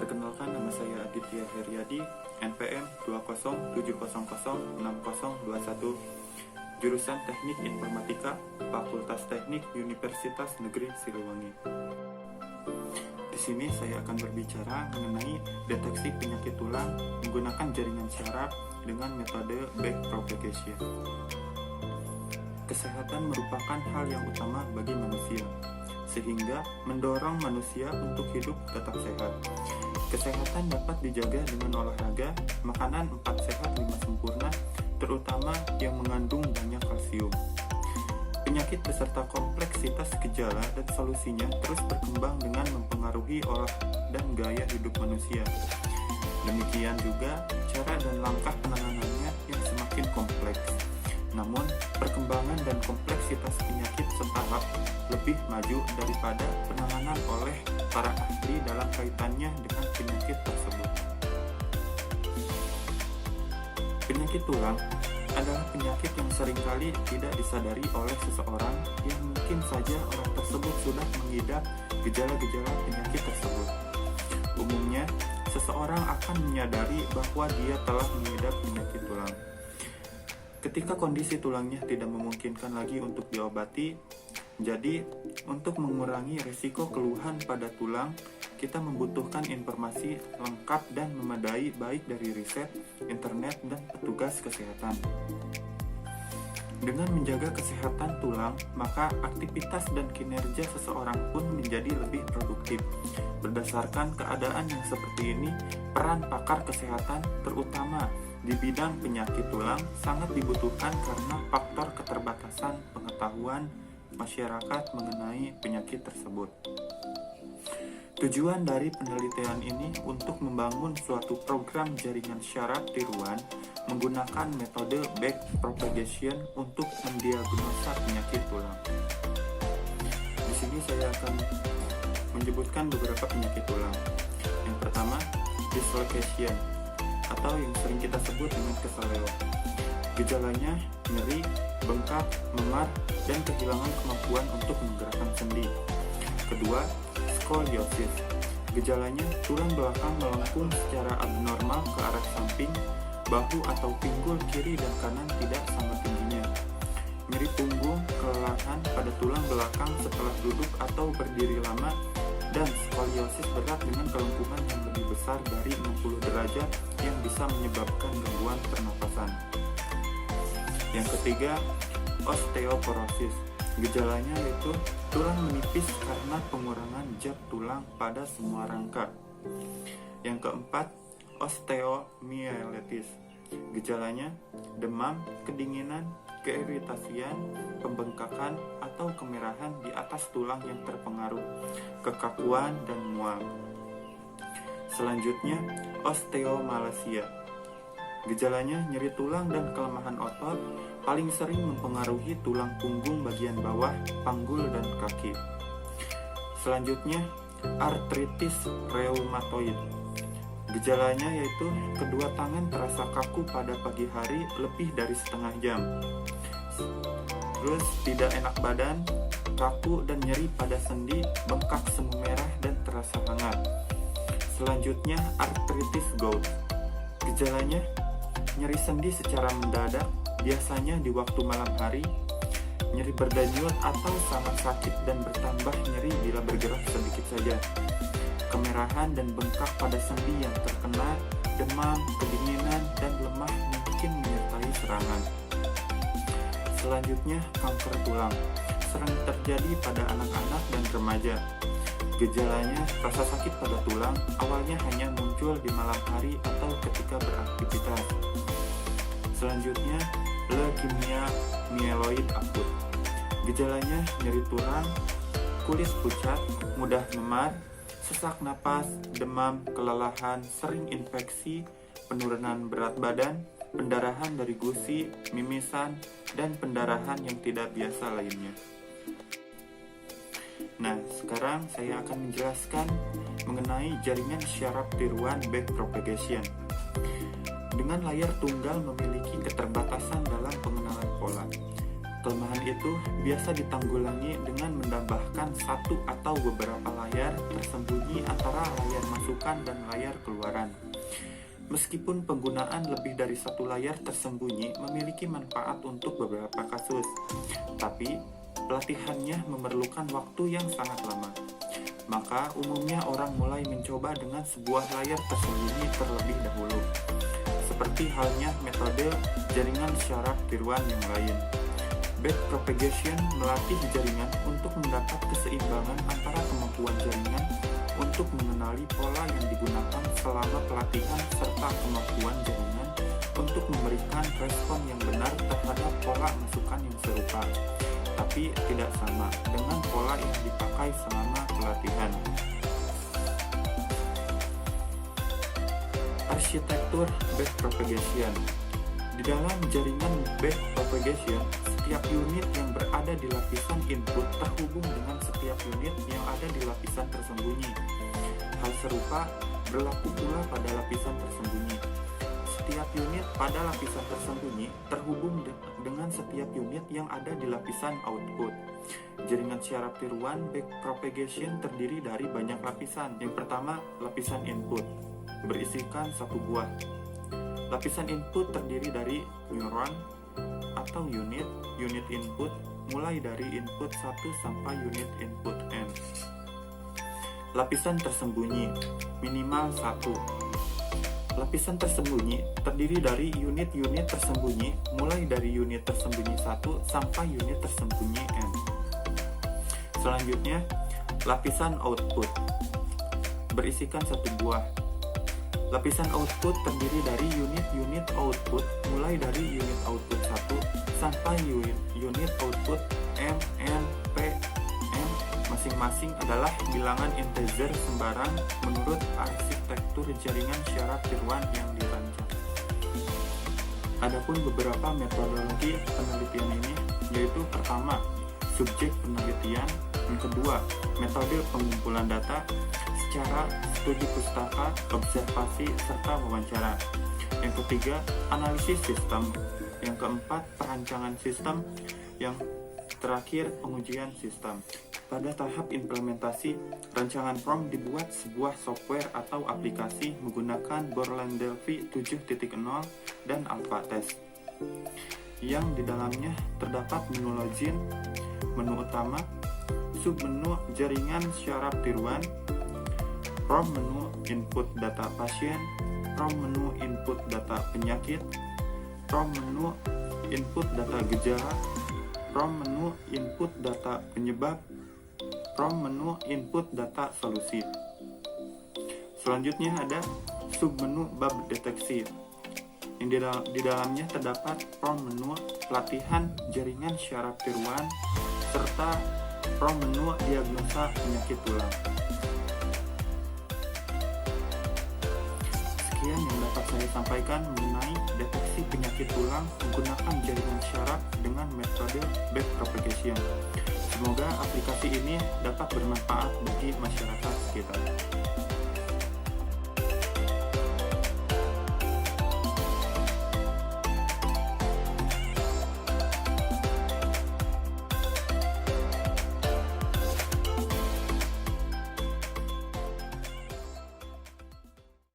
Perkenalkan, nama saya Aditya Heriadi, NPM 207006021, jurusan Teknik Informatika, Fakultas Teknik Universitas Negeri Siliwangi. Di sini saya akan berbicara mengenai deteksi penyakit tulang menggunakan jaringan syaraf dengan metode backpropagation. Kesehatan merupakan hal yang utama bagi manusia, sehingga mendorong manusia untuk hidup tetap sehat. Kesehatan dapat dijaga dengan olahraga, makanan 4 sehat 5 sempurna, terutama yang mengandung banyak kalsium. Penyakit beserta kompleksitas gejala dan solusinya terus berkembang dengan mempengaruhi olah dan gaya hidup manusia. Demikian juga cara dan langkah penanganannya yang semakin kompleks. Namun, perkembangan dan kompleksitas penyakit setahap lebih maju daripada penanganan oleh para ahli dalam kaitannya dengan penyakit tersebut. Penyakit tulang adalah penyakit yang seringkali tidak disadari oleh seseorang yang mungkin saja orang tersebut sudah mengidap gejala-gejala penyakit tersebut. Umumnya, seseorang akan menyadari bahwa dia telah mengidap penyakit tulang ketika kondisi tulangnya tidak memungkinkan lagi untuk diobati. Jadi, untuk mengurangi risiko keluhan pada tulang, kita membutuhkan informasi lengkap dan memadai baik dari riset, internet, dan petugas kesehatan. Dengan menjaga kesehatan tulang, maka aktivitas dan kinerja seseorang pun menjadi lebih produktif. Berdasarkan keadaan yang seperti ini, peran pakar kesehatan, terutama di bidang penyakit tulang, sangat dibutuhkan karena faktor keterbatasan pengetahuan masyarakat mengenai penyakit tersebut. Tujuan dari penelitian ini untuk membangun suatu program jaringan syaraf tiruan menggunakan metode backpropagation untuk mendiagnosa penyakit tulang. Di sini saya akan menyebutkan beberapa penyakit tulang. Yang pertama, dislocation atau yang sering kita sebut dengan keseleo. Gejalanya nyeri, bengkak, memar, dan kehilangan kemampuan untuk menggerakkan sendi. Kedua, scoliosis. Gejalanya tulang belakang melengkung secara abnormal ke arah samping, bahu atau pinggul kiri dan kanan tidak sama tingginya. Nyeri punggung, kelelahan pada tulang belakang setelah duduk atau berdiri lama, dan skoliosis berat dengan kelengkungan yang lebih besar dari 60 derajat yang bisa menyebabkan gangguan pernapasan. Yang ketiga, osteoporosis. Gejalanya yaitu tulang menipis karena pengurangan zat tulang pada semua rangka. Yang keempat, osteomyelitis. Gejalanya demam, kedinginan, keiritasian, pembengkakan, atau kemerahan di atas tulang yang terpengaruh, kekakuan, dan mual. Selanjutnya, osteomalacia. Gejalanya nyeri tulang dan kelemahan otot, paling sering mempengaruhi tulang punggung bagian bawah, panggul, dan kaki. Selanjutnya, artritis reumatoid. Gejalanya yaitu kedua tangan terasa kaku pada pagi hari lebih dari setengah jam. Terus tidak enak badan, kaku dan nyeri pada sendi, bengkak semu merah dan terasa hangat. Selanjutnya, artritis gout. Gejalanya nyeri sendi secara mendadak, biasanya di waktu malam hari, nyeri berdenyut atau sangat sakit dan bertambah nyeri bila bergerak sedikit saja. Kemerahan dan bengkak pada sendi yang terkena, demam, kedinginan, dan lemah mungkin menyertai serangan. Selanjutnya, kanker tulang. Sering terjadi pada anak-anak dan remaja. Gejalanya rasa sakit pada tulang, awalnya hanya muncul di malam hari atau ketika beraktivitas. Selanjutnya, leukemia mieloid akut. Gejalanya nyeri tulang, kulit pucat, mudah memar, sesak napas, demam, kelelahan, sering infeksi, penurunan berat badan, pendarahan dari gusi, mimisan, dan pendarahan yang tidak biasa lainnya. Nah, sekarang saya akan menjelaskan mengenai jaringan syaraf tiruan backpropagation. Dengan layar tunggal memiliki keterbatasan dalam pengenalan pola. Kelemahan itu biasa ditanggulangi dengan menambahkan satu atau beberapa layar tersembunyi antara layar masukan dan layar keluaran. Meskipun penggunaan lebih dari satu layar tersembunyi memiliki manfaat untuk beberapa kasus, tapi pelatihannya memerlukan waktu yang sangat lama. Maka umumnya orang mulai mencoba dengan sebuah layar tersembunyi terlebih dahulu, seperti halnya metode jaringan syarat tiruan yang lain. Backpropagation melatih jaringan untuk mendapat keseimbangan antara kemampuan jaringan untuk mengenali pola yang digunakan selama pelatihan serta kemampuan jaringan untuk memberikan respon yang benar terhadap pola masukan yang serupa, tapi tidak sama dengan pola yang dipakai selama pelatihan. Arsitektur backpropagation. Di dalam jaringan backpropagation, setiap unit yang berada di lapisan input terhubung dengan setiap unit yang ada di lapisan tersembunyi. Hal serupa berlaku pula pada lapisan tersembunyi. Setiap unit pada lapisan tersembunyi terhubung dengan setiap unit yang ada di lapisan output. Jaringan syaraf tiruan backpropagation terdiri dari banyak lapisan. Yang pertama, lapisan input, berisikan satu buah. Lapisan input terdiri dari neuron atau unit input mulai dari input 1 sampai unit input n. Lapisan tersembunyi minimal 1. Lapisan tersembunyi terdiri dari unit-unit tersembunyi mulai dari unit tersembunyi 1 sampai unit tersembunyi n. Selanjutnya, lapisan output berisikan satu buah. Lapisan output terdiri dari unit-unit output mulai dari unit output 1 sampai unit output m, n, p, m masing-masing adalah bilangan integer sembarang menurut arsitektur jaringan syarat tiruan yang dirancang. Adapun beberapa metodologi penelitian ini yaitu pertama, subjek penelitian, yang kedua, metode pengumpulan data secara studi pustaka, observasi, serta wawancara. Yang ketiga, analisis sistem. Yang keempat, perancangan sistem. Yang terakhir, pengujian sistem. Pada tahap implementasi, rancangan PROM dibuat sebuah software atau aplikasi menggunakan Borland Delphi 7.0 dan AlphaTest, yang di dalamnya terdapat menu login, menu utama, submenu jaringan syaraf tiruan, PROM menu input data pasien, PROM menu input data penyakit, PROM menu input data gejala, PROM menu input data penyebab, PROM menu input data solusi. Selanjutnya ada submenu bab deteksi, yang di dalamnya terdapat PROM menu pelatihan jaringan syaraf tiruan serta PROM menu diagnosa penyakit tulang. Sekian yang dapat saya sampaikan mengenai deteksi penyakit tulang menggunakan jaringan syaraf dengan metode backpropagation. Semoga aplikasi ini dapat bermanfaat bagi masyarakat sekitar.